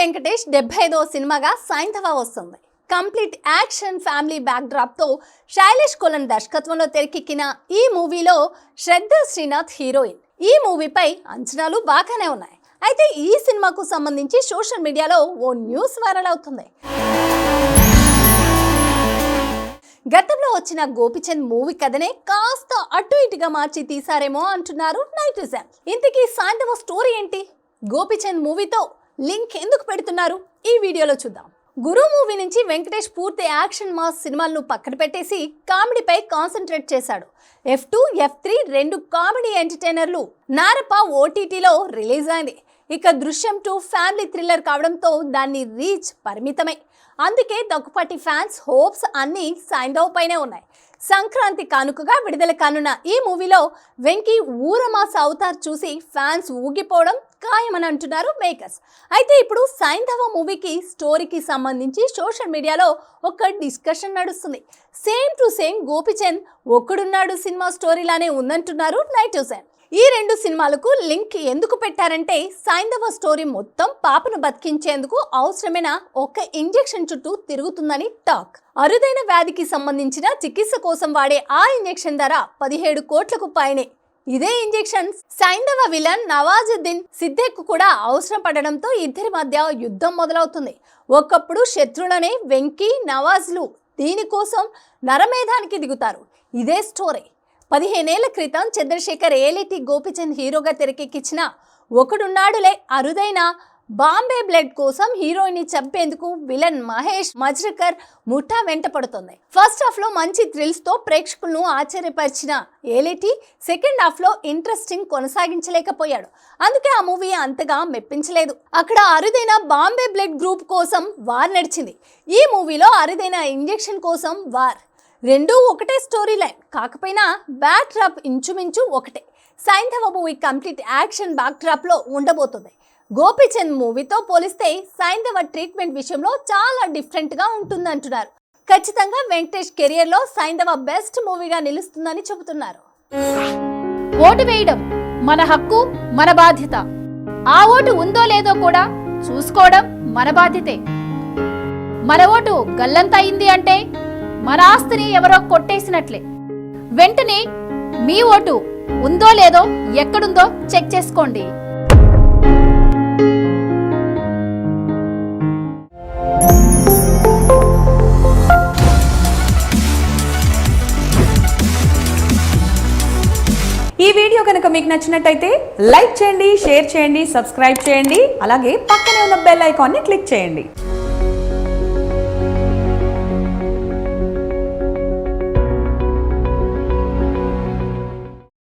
వెంకటేష్ 75వ సినిమాగా సైంధవ వస్తుంది. Complete action family back drop తో శైలేష్ కొలన్ దర్శకత్వంలో తెరకెక్కిన ఈ మూవీలో శ్రద్ధ శ్రీనాథ్ హీరోయిన్. ఈ మూవీపై అంచనాలు బాగానే ఉన్నాయి. అయితే ఈ సినిమాకు సంబంధించి సోషల్ మీడియాలో ఓ న్యూస్ వైరల్ అవుతుంది. గతంలో వచ్చిన గోపిచంద్ మూవీ కథనే కాస్త అటు ఇటుగా మార్చి తీసారేమో అంటున్నారు నైటిజన్. ఇంతకీ సైంధవ స్టోరీ ఏంటి? గోపిచంద్ మూవీతో లింక్ ఎందుకు పెడుతున్నారు? ఈ వీడియోలో చూద్దాం. గురు మూవీ నుంచి వెంకటేష్ పూర్తి యాక్షన్ మాస్ సినిమాలను పక్కన పెట్టేసి కామెడీపై కాన్సన్ట్రేట్ చేశాడు. F2, F3 రెండు కామెడీ ఎంటర్టైనర్లు. నారప ఓటీటీలో రిలీజ్ అయింది. ఇక దృశ్యం 2 ఫ్యామిలీ థ్రిల్లర్ కావడంతో దాన్ని రీచ్ పరిమితమే. అందుకే దగ్గుపాటి ఫ్యాన్స్ హోప్స్ అన్నీ సైంధవ్ పైనే ఉన్నాయి. సంక్రాంతి కానుకగా విడుదల కానున్న ఈ మూవీలో వెంకీ ఊరమాస అవతార్ చూసి ఫ్యాన్స్ ఊగిపోవడం ఖాయమని అంటున్నారు మేకర్స్. అయితే ఇప్పుడు సైంధవ మూవీకి స్టోరీకి సంబంధించి సోషల్ మీడియాలో ఒక డిస్కషన్ నడుస్తుంది. సేమ్ టు సేమ్ గోపిచంద్ ఒక్కడున్నాడు సినిమా స్టోరీలానే ఉందంటున్నారు నైటిజన్. ఈ రెండు సినిమాలకు లింక్ ఎందుకు పెట్టారంటే సైంధవ స్టోరీ మొత్తం పాపను బతికించేందుకు అవసరమైన ఒక ఇంజెక్షన్ చుట్టూ తిరుగుతుందని టాక్. అరుదైన వ్యాధికి సంబంధించిన చికిత్స కోసం వాడే ఆ ఇంజెక్షన్ ధర 17 కోట్లకు పైనే. ఇదే ఇంజెక్షన్ సైంధవ విలన్ నవాజుద్దీన్ సిద్దిక్ కూడా అవసరం పడడంతో ఇద్దరి మధ్య యుద్ధం మొదలవుతుంది. ఒకప్పుడు శత్రులనే వెంకీ నవాజ్లు దీనికోసం నరమేధానికి దిగుతారు. ఇదే స్టోరీ. 15 ఏళ్ల క్రితం చంద్రశేఖర్ ఏలేటి గోపిచంద్ హీరోగా తెరకెక్కించిన ఒకడున్నాడులే అరుదైన బాంబే బ్లడ్ కోసం హీరోయిన్ చంపేందుకు విలన్ మహేష్ మజ్రకర్ ముఠా వెంట పడుతుంది. ఫస్ట్ హాఫ్ లో మంచి థ్రిల్స్ తో ప్రేక్షకులను ఆశ్చర్యపరిచిన ఏలేటి సెకండ్ హాఫ్ లో ఇంట్రెస్టింగ్ కొనసాగించలేకపోయాడు. అందుకే ఆ మూవీ అంతగా మెప్పించలేదు. అక్కడ అరుదైన బాంబే బ్లడ్ గ్రూప్ కోసం వార్ నడిచింది. ఈ మూవీలో అరుదైన ఇంజెక్షన్ కోసం వార్. రెండూ ఒకటే స్టోరీ లైన్ కాకపోయినా బ్యాక్ డ్రాప్ ఇంచుమించు ఒకటే. Saindhav movie complete action backdrop లో ఉండబోతుంది. గోపిచంద్ మూవీతో పోలిస్తే సైంధవ ట్రీట్మెంట్ విషయంలో చాలా డిఫరెంట్ గా ఉంటుందంటున్నారు. ఖచ్చితంగా వెంకటేష్ కెరియర్ లో సైంధవ బెస్ట్ మూవీగా నిలుస్తుందని చెబుతున్నారు. ఓటు వేయడం మన హక్కు, మన బాధ్యత. ఆ ఓటు ఉందో లేదో కూడా చూసుకోవడం మన బాధ్యతే. మన ఓటు గల్లంత అయింది అంటే మన ఆస్తిని ఎవరో కొట్టేసినట్లే. వెంటనే మీ ఓటు ఉందో లేదో ఎక్కడుందో చెక్ చేసుకోండి. ఈ వీడియో కనుక మీకు నచ్చినట్టయితే లైక్ చేయండి, షేర్ చేయండి, సబ్స్క్రైబ్ చేయండి. అలాగే పక్కనే ఉన్న బెల్ ఐకాన్ని క్లిక్ చేయండి.